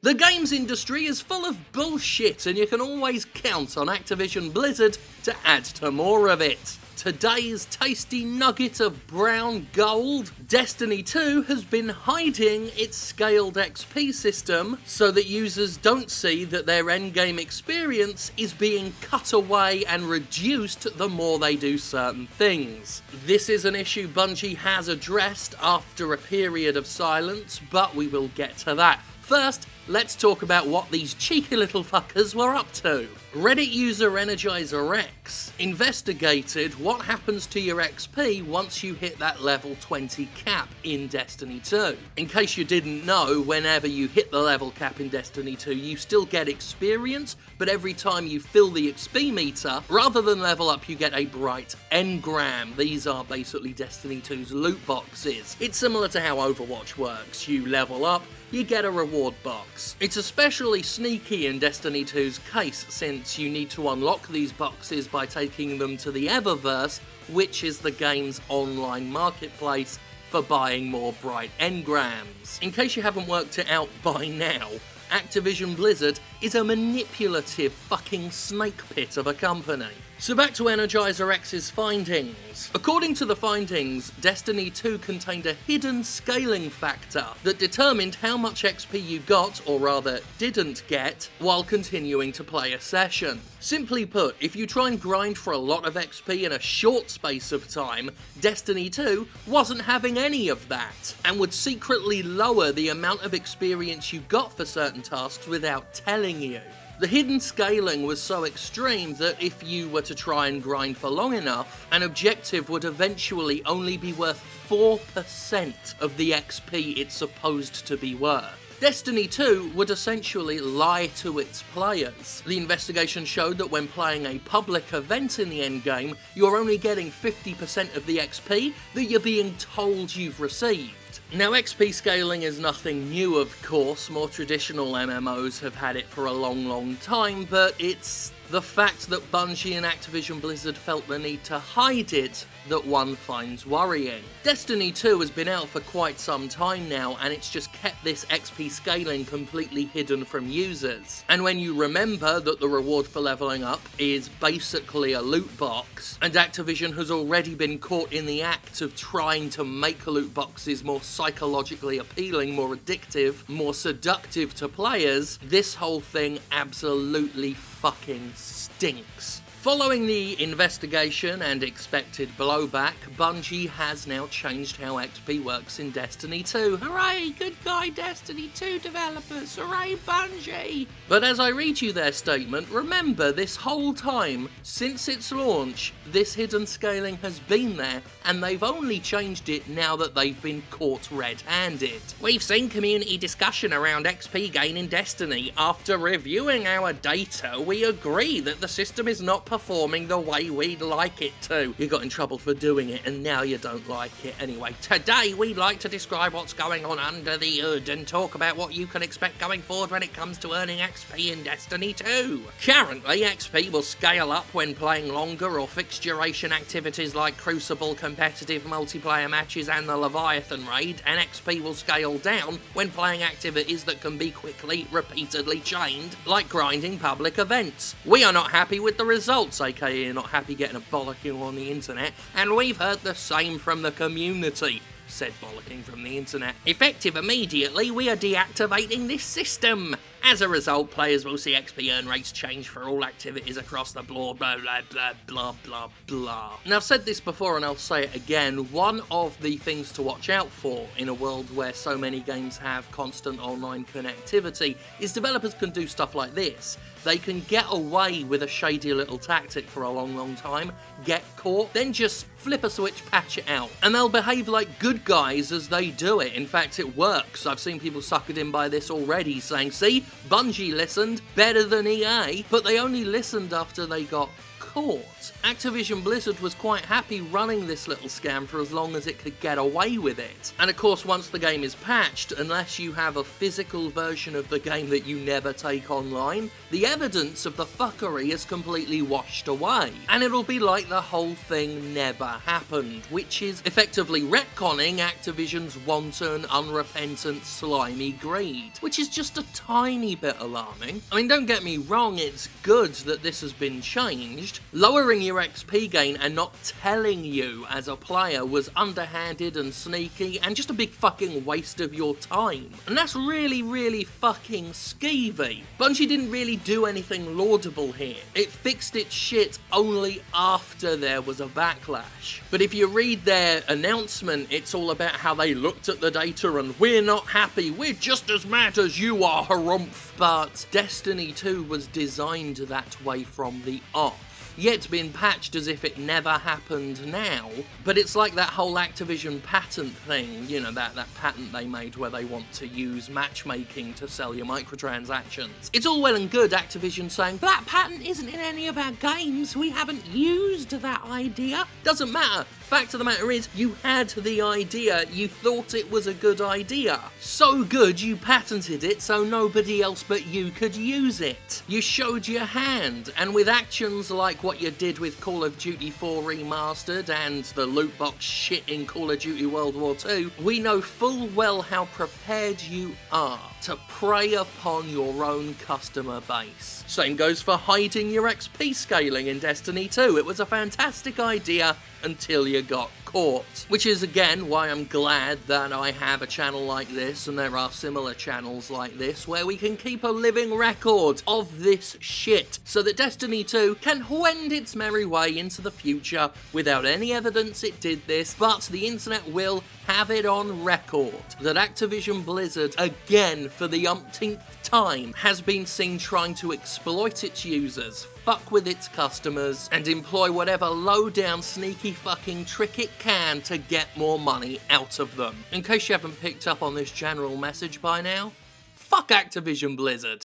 The games industry is full of bullshit, and you can always count on Activision Blizzard to add to more of it. Today's tasty nugget of brown gold, Destiny 2 has been hiding its scaled XP system so that users don't see that their endgame experience is being cut away and reduced the more they do certain things. This is an issue Bungie has addressed after a period of silence, but we will get to that. First, let's talk about what these cheeky little fuckers were up to. Reddit user EnergizerX investigated what happens to your XP once you hit that level 20 cap in Destiny 2. In case you didn't know, whenever you hit the level cap in Destiny 2, you still get experience, but every time you fill the XP meter, rather than level up, you get a bright engram. These are basically Destiny 2's loot boxes. It's similar to how Overwatch works. You level up, you get a reward box. It's especially sneaky in Destiny 2's case, since you need to unlock these boxes by taking them to the Eververse, which is the game's online marketplace for buying more bright engrams. In case you haven't worked it out by now, Activision Blizzard is a manipulative fucking snake pit of a company. So back to EnergizerX's findings. According to the findings, Destiny 2 contained a hidden scaling factor that determined how much XP you got, or rather didn't get, while continuing to play a session. Simply put, if you try and grind for a lot of XP in a short space of time, Destiny 2 wasn't having any of that, and would secretly lower the amount of experience you got for certain tasks without telling you. The hidden scaling was so extreme that if you were to try and grind for long enough, an objective would eventually only be worth 4% of the XP it's supposed to be worth. Destiny 2 would essentially lie to its players. The investigation showed that when playing a public event in the endgame, you're only getting 50% of the XP that you're being told you've received. Now, XP scaling is nothing new, of course. More traditional MMOs have had it for a long time, but it's the fact that Bungie and Activision Blizzard felt the need to hide it that one finds worrying. Destiny 2 has been out for quite some time now, and it's just kept this XP scaling completely hidden from users. And when you remember that the reward for leveling up is basically a loot box, and Activision has already been caught in the act of trying to make loot boxes more psychologically appealing, more addictive, more seductive to players, this whole thing absolutely fucking stinks. Following the investigation and expected blowback, Bungie has now changed how XP works in Destiny 2. Hooray, good guy Destiny 2 developers, hooray Bungie! But as I read you their statement, remember this whole time, since its launch, this hidden scaling has been there, and they've only changed it now that they've been caught red-handed. We've seen community discussion around XP gain in Destiny. After reviewing our data, we agree that the system is not performing the way we'd like it to. You got in trouble for doing it, and now you don't like it anyway. Today, we'd like to describe what's going on under the hood and talk about what you can expect going forward when it comes to earning XP in Destiny 2. Currently, XP will scale up when playing longer or fixed duration activities like Crucible, competitive multiplayer matches, and the Leviathan raid, and XP will scale down when playing activities that can be quickly, repeatedly chained, like grinding public events. We are not happy with the results, aka you're not happy getting a bollocking on the internet, and we've heard the same from the community, said bollocking from the internet. Effective immediately, we are deactivating this system. As a result, players will see XP earn rates change for all activities across the blah blah blah blah blah blah blah. Now, I've said this before and I'll say it again, one of the things to watch out for in a world where so many games have constant online connectivity is developers can do stuff like this. They can get away with a shady little tactic for a long time, get caught, then just flip a switch, patch it out, and they'll behave like good guys as they do it. In fact, it works. I've seen people suckered in by this already, saying, see, Bungie listened, better than EA, but they only listened after they got caught. Activision Blizzard was quite happy running this little scam for as long as it could get away with it. And of course, once the game is patched, unless you have a physical version of the game that you never take online, the evidence of the fuckery is completely washed away. And it'll be like the whole thing never happened, which is effectively retconning Activision's wanton, unrepentant, slimy greed, which is just a tiny bit alarming. I mean, don't get me wrong, it's good that this has been changed. Lowering your XP gain and not telling you as a player was underhanded and sneaky and just a big fucking waste of your time. And that's really, really fucking skeevy. Bungie didn't really do anything laudable here. It fixed its shit only after there was a backlash. But if you read their announcement, it's all about how they looked at the data and we're not happy, we're just as mad as you are, harumph. But Destiny 2 was designed that way from the off. Yet been patched as if it never happened now, but it's like that whole Activision patent thing, you know, that patent they made where they want to use matchmaking to sell your microtransactions. It's all well and good Activision saying, that patent isn't in any of our games, we haven't used that idea. Doesn't matter. Fact of the matter is, you had the idea, you thought it was a good idea. So good you patented it so nobody else but you could use it. You showed your hand, and with actions like what you did with Call of Duty 4 Remastered and the loot box shit in Call of Duty World War II, we know full well how prepared you are to prey upon your own customer base. Same goes for hiding your XP scaling in Destiny 2. It was a fantastic idea until you got caught. Which is again why I'm glad that I have a channel like this and there are similar channels like this where we can keep a living record of this shit so that Destiny 2 can wend its merry way into the future without any evidence it did this, but the internet will have it on record that Activision Blizzard, again for the umpteenth time, has been seen trying to exploit its users, fuck with its customers, and employ whatever low-down sneaky fucking trick it can to get more money out of them. In case you haven't picked up on this general message by now, fuck Activision Blizzard.